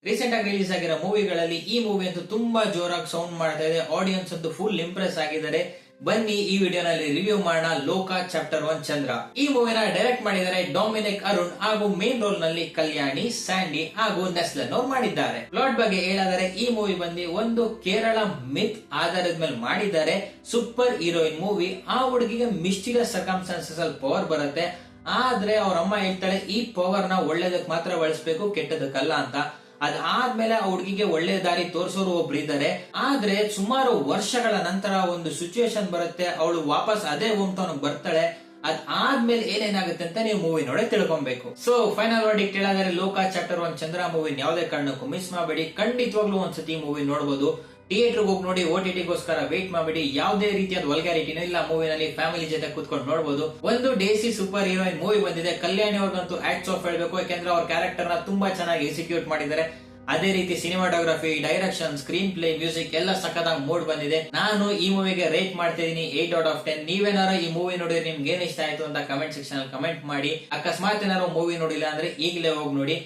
Recent ಆಗಿ release ಆಗಿರೋ ಮೂವಿಗಳಲ್ಲಿ ಈ ಮೂವಿ ಅಂತೂ ತುಂಬಾ ಜೋರಾಗಿ ಸೌಂಡ್ ಮಾಡ್ತಾ ಇದೆ. ಆಡಿಯನ್ಸ್ ಅಂತೂ ಫುಲ್ ಇಂಪ್ರೆಸ್ ಆಗಿದ್ದಾರೆ. ಬನ್ನಿ ಈ ವಿಡಿಯೋನಲ್ಲಿ ರಿವ್ಯೂ ಮಾಡೋಣ ಲೋಕ ಚಾಪ್ಟರ್ 1 ಚಂದ್ರ. ಈ ಮೂವಿನ ಡೈರೆಕ್ಟ್ ಮಾಡಿದರೆ ಡೊಮಿನಿಕ್ ಅರುಣ್ ಹಾಗೂ ಮೇನ್ ರೋಲ್ ನಲ್ಲಿ ಕಲ್ಯಾಣಿ, ಸ್ಯಾಂಡಿ ಹಾಗೂ ನೆಸ್ಲನ್ ಅವರು ಮಾಡಿದ್ದಾರೆ. ಪ್ಲಾಟ್ ಬಗ್ಗೆ ಹೇಳಾದರೆ ಈ ಮೂವಿ ಬಂದು ಒಂದು ಕೇರಳ ಮಿತ್ ಆಧಾರದ ಮೇಲೆ ಮಾಡಿದ್ದಾರೆ. Super heroine movie. ಆ ಹುಡುಗಿಗೆ ಮಿಸ್ಟೀರಿಯಸ್ ಸರ್ಕಮ್ಸ್ಟಾನ್ಸಸ್ ಅಲ್ಲಿ ಪವರ್ ಬರುತ್ತೆ. ಆದ್ರೆ ಅವ್ರ ಅಮ್ಮ ಹೇಳ್ತಾಳೆ ಈ ಪವರ್ ನ ಒಳ್ಳೇದಕ್ ಮಾತ್ರ ಬಳಸಬೇಕು, ಕೆಟ್ಟದಕ್ಕಲ್ಲ ಅಂತ. ಅದಾದ್ಮೇಲೆ ಆ ಹುಡುಗಿಗೆ ಒಳ್ಳೆ ದಾರಿ ತೋರಿಸೋರು ಒಬ್ರು ಇದ್ದಾರೆ. ಆದ್ರೆ ಸುಮಾರು ವರ್ಷಗಳ ನಂತರ ಒಂದು ಸಿಚುವೇಶನ್ ಬರುತ್ತೆ, ಅವಳು ವಾಪಸ್ ಅದೇ ಹೋಮ್ ಟೌನ್ ಬರ್ತಾಳೆ. ಅದಾದ್ಮೇಲೆ ಏನೇನಾಗುತ್ತೆ ಅಂತ ನೀವು ಮೂವಿ ನೋಡಿ ತಿಳ್ಕೊಬೇಕು. ಸೊ ಫೈನಲ್ ವರ್ಡಿಕ್ಟ್ ಹೇಳಾದ್ರೆ ಲೋಕ ಚಾಪ್ಟರ್ 1 ಚಂದ್ರ ಮೂವಿ ಯಾವುದೇ ಕಾರಣಕ್ಕೂ ಮಿಸ್ ಮಾಡಬೇಡಿ. ಖಂಡಿತವಾಗ್ಲೂ ಒಂದ್ಸತಿ ಮೂವಿ ನೋಡಬಹುದು. ಥಿಯೇಟರ್ ಹೋಗಿ ನೋಡಿ, OTT-ಗೋಸ್ಕರ ವೇಟ್ ಮಾಡಬೇಡಿ. ಯಾವುದೇ ರೀತಿಯಾದ ವಲ್ಗ್ಯಾರಿಟಿನೂ ಇಲ್ಲ ಮೂವಿನಲ್ಲಿ. ಫ್ಯಾಮಿಲಿ ಜೊತೆ ಕೂತ್ಕೊಂಡು ನೋಡಬಹುದು. ಒಂದು ದೇಸಿ ಸೂಪರ್ ಹೀರೋಯಿನ್ ಮೂವಿ ಬಂದಿದೆ. ಕಲ್ಯಾಣಿ ಅವ್ರಿಗಂತೂ ಆಕ್ಟ್ಸ್ ಆಫ್ ಹೇಳ್ಬೇಕು, ಯಾಕಂದ್ರೆ ಅವ್ರ ಕ್ಯಾರೆಕ್ಟರ್ ನ ತುಂಬಾ ಚೆನ್ನಾಗಿ ಎಕ್ಸಿಕ್ಯೂಟ್ ಮಾಡಿದ್ದಾರೆ. ಅದೇ ರೀತಿ cinematography, direction, screen play, music ಎಲ್ಲ ಸಖತ್ತಾಗಿ ಮೂಡ್ ಬಂದಿದೆ. ನಾನು ಈ ಮೂವಿಗೆ ರೇಟ್ ಮಾಡ್ತಿದ್ದೀನಿ 8/10. ನೀವೇನಾರು ಈ ಮೂವಿ ನೋಡಿದ್ರೆ ನಿಮ್ಗೆ ಏನ್ ಇಷ್ಟ ಆಯ್ತು ಅಂತ ಕಮೆಂಟ್ ಸೆಕ್ಷನ್ ಅಲ್ಲಿ ಕಮೆಂಟ್ ಮಾಡಿ. ಅಕಸ್ಮಾತ್ ಏನಾರು ಮೂವಿ ನೋಡಿಲ್ಲ ಅಂದ್ರೆ ಈಗಲೇ ಹೋಗಿ ನೋಡಿ.